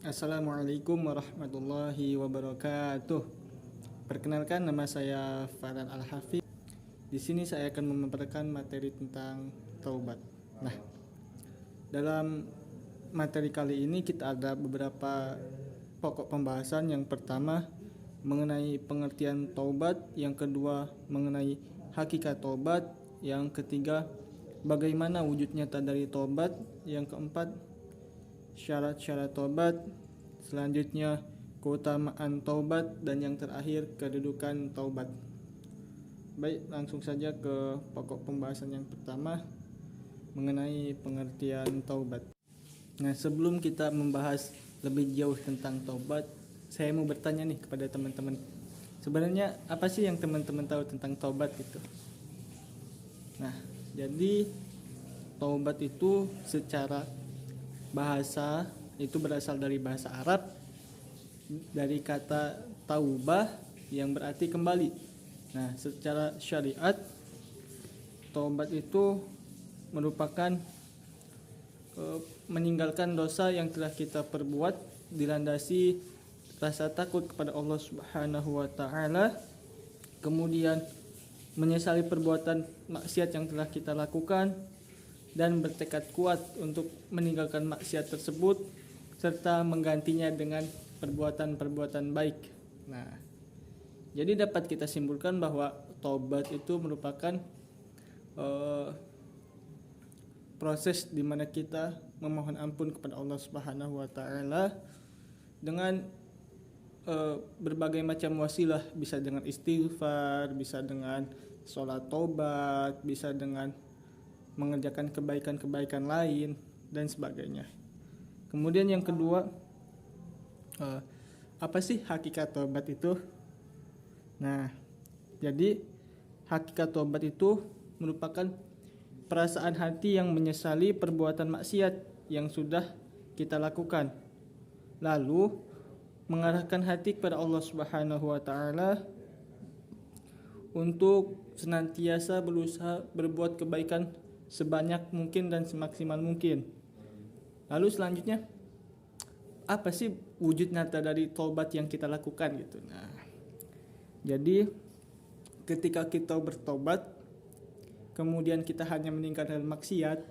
Assalamualaikum warahmatullahi wabarakatuh. Perkenalkan, nama saya Farhan Al-Hafidh. Di sini saya akan memaparkan materi tentang taubat. Nah, dalam materi kali ini kita ada beberapa pokok pembahasan. Yang pertama mengenai pengertian taubat, yang kedua mengenai hakikat taubat, yang ketiga bagaimana wujud nyata dari taubat, yang keempat syarat-syarat taubat, selanjutnya keutamaan taubat, dan yang terakhir kedudukan taubat. Baik, langsung saja ke pokok pembahasan yang pertama mengenai pengertian taubat. Nah, sebelum kita membahas lebih jauh tentang taubat, saya mau bertanya nih kepada teman-teman. Sebenarnya apa sih yang teman-teman tahu tentang taubat itu? Nah, jadi taubat itu secara bahasa itu berasal dari bahasa Arab, dari kata taubah yang berarti kembali. Nah, secara syariat taubat itu merupakan meninggalkan dosa yang telah kita perbuat, dilandasi rasa takut kepada Allah Subhanahu wa taala, kemudian menyesali perbuatan maksiat yang telah kita lakukan, dan bertekad kuat untuk meninggalkan maksiat tersebut serta menggantinya dengan perbuatan-perbuatan baik. Nah, jadi dapat kita simpulkan bahwa taubat itu merupakan proses di mana kita memohon ampun kepada Allah Subhanahu wa taala dengan berbagai macam wasilah, bisa dengan istighfar, bisa dengan sholat taubat, bisa dengan mengerjakan kebaikan-kebaikan lain dan sebagainya. Kemudian yang kedua, apa sih hakikat taubat itu? Nah, jadi hakikat taubat itu merupakan perasaan hati yang menyesali perbuatan maksiat yang sudah kita lakukan, lalu mengarahkan hati kepada Allah Subhanahu wa taala untuk senantiasa berusaha berbuat kebaikan sebanyak mungkin dan semaksimal mungkin. Lalu selanjutnya, apa sih wujud nyata dari taubat yang kita lakukan gitu. Nah, jadi ketika kita bertobat, kemudian kita hanya meninggalkan maksiat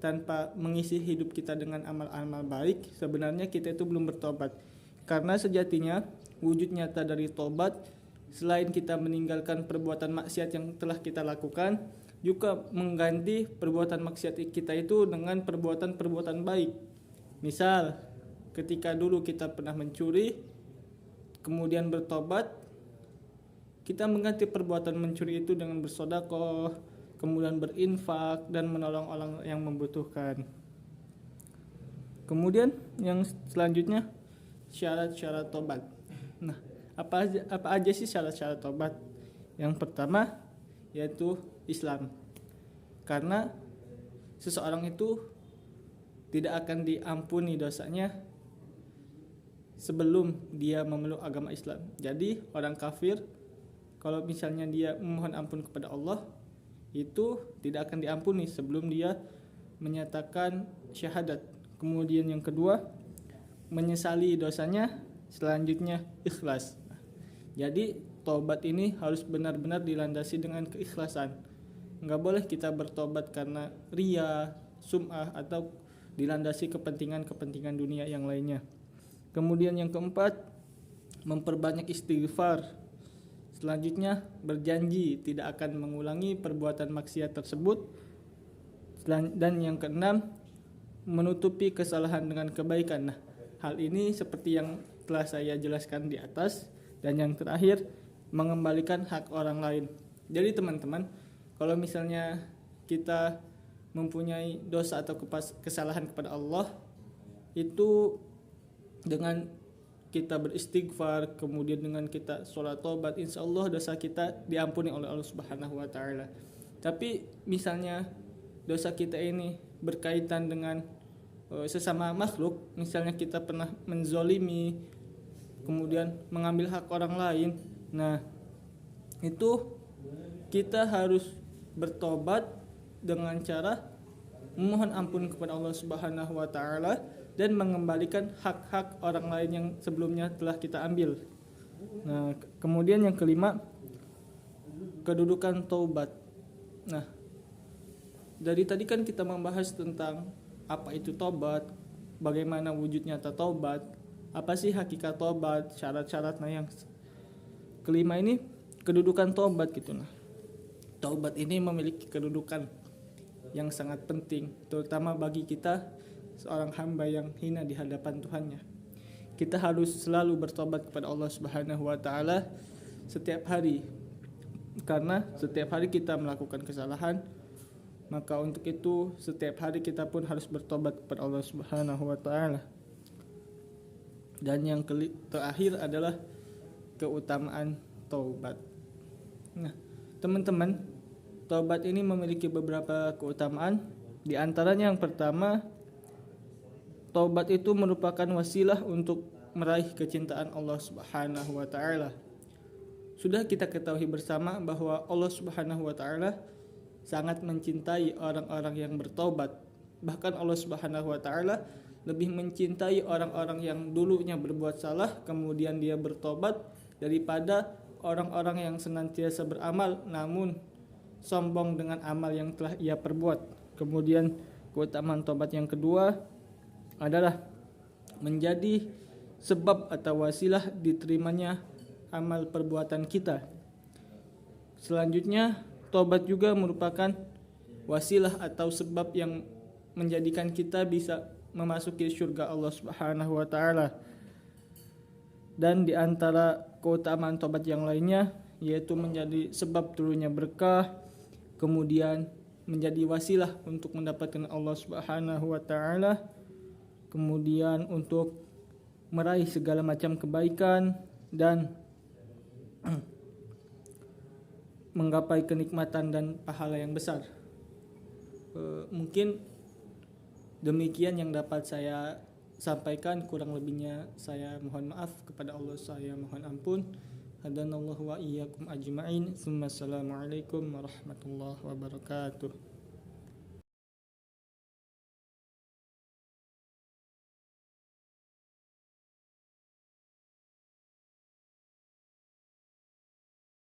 tanpa mengisi hidup kita dengan amal-amal baik, sebenarnya kita itu belum bertobat. Karena sejatinya wujud nyata dari taubat, selain kita meninggalkan perbuatan maksiat yang telah kita lakukan, juga mengganti perbuatan maksiat kita itu dengan perbuatan-perbuatan baik. Misal, ketika dulu kita pernah mencuri, kemudian bertobat, kita mengganti perbuatan mencuri itu dengan bersedekah, kemudian berinfak dan menolong orang yang membutuhkan. Kemudian yang selanjutnya, syarat-syarat tobat. Nah, apa aja sih syarat-syarat tobat? Yang pertama yaitu Islam. Karena seseorang itu tidak akan diampuni dosanya sebelum dia memeluk agama Islam. Jadi orang kafir kalau misalnya dia memohon ampun kepada Allah, itu tidak akan diampuni sebelum dia menyatakan syahadat. Kemudian yang kedua, menyesali dosanya, selanjutnya ikhlas. Jadi taubat ini harus benar-benar dilandasi dengan keikhlasan. Enggak boleh kita bertobat karena ria, sum'ah, atau dilandasi kepentingan-kepentingan dunia yang lainnya. Kemudian yang keempat, memperbanyak istighfar. Selanjutnya, berjanji tidak akan mengulangi perbuatan maksiat tersebut. Dan yang keenam, menutupi kesalahan dengan kebaikan. Nah, hal ini seperti yang telah saya jelaskan di atas. Dan yang terakhir, mengembalikan hak orang lain. Jadi teman-teman, kalau misalnya kita mempunyai dosa atau kesalahan kepada Allah, itu dengan kita beristighfar, kemudian dengan kita sholat taubat, insya Allah dosa kita diampuni oleh Allah Subhanahu wa taala. Tapi misalnya dosa kita ini berkaitan dengan sesama makhluk, misalnya kita pernah menzolimi, kemudian mengambil hak orang lain, nah itu kita harus bertobat dengan cara memohon ampun kepada Allah Subhanahu wa taala dan mengembalikan hak-hak orang lain yang sebelumnya telah kita ambil. Nah, kemudian yang kelima, kedudukan taubat. Nah, dari tadi kan kita membahas tentang apa itu taubat, bagaimana wujud nyata taubat, apa sih hakikat taubat, syarat-syaratnya. Yang kelima ini kedudukan taubat gitu. Nah, taubat ini memiliki kedudukan yang sangat penting, terutama bagi kita seorang hamba yang hina di hadapan Tuhannya. Kita harus selalu bertobat kepada Allah Subhanahu wa taala setiap hari. Karena setiap hari kita melakukan kesalahan, maka untuk itu setiap hari kita pun harus bertobat kepada Allah Subhanahu wa taala. Dan yang terakhir adalah keutamaan taubat. Nah, teman-teman, taubat ini memiliki beberapa keutamaan. Di antaranya yang pertama, taubat itu merupakan wasilah untuk meraih kecintaan Allah Subhanahu wa taala. Sudah kita ketahui bersama bahwa Allah Subhanahu wa taala sangat mencintai orang-orang yang bertaubat. Bahkan Allah Subhanahu wa taala lebih mencintai orang-orang yang dulunya berbuat salah kemudian dia bertobat daripada orang-orang yang senantiasa beramal namun sombong dengan amal yang telah ia perbuat. Kemudian keutamaan taubat yang kedua adalah menjadi sebab atau wasilah diterimanya amal perbuatan kita. Selanjutnya, taubat juga merupakan wasilah atau sebab yang menjadikan kita bisa memasuki surga Allah Subhanahu wa taala. Dan di antara keutamaan taubat yang lainnya yaitu menjadi sebab turunnya berkah, kemudian menjadi wasilah untuk mendapatkan Allah Subhanahu wa taala, kemudian untuk meraih segala macam kebaikan dan menggapai kenikmatan dan pahala yang besar. Mungkin demikian yang dapat saya sampaikan, kurang lebihnya saya mohon maaf, kepada Allah saya mohon ampun. Hadanallahu wa iyyakum ajma'in. Assalamualaikum warahmatullahi wabarakatuh.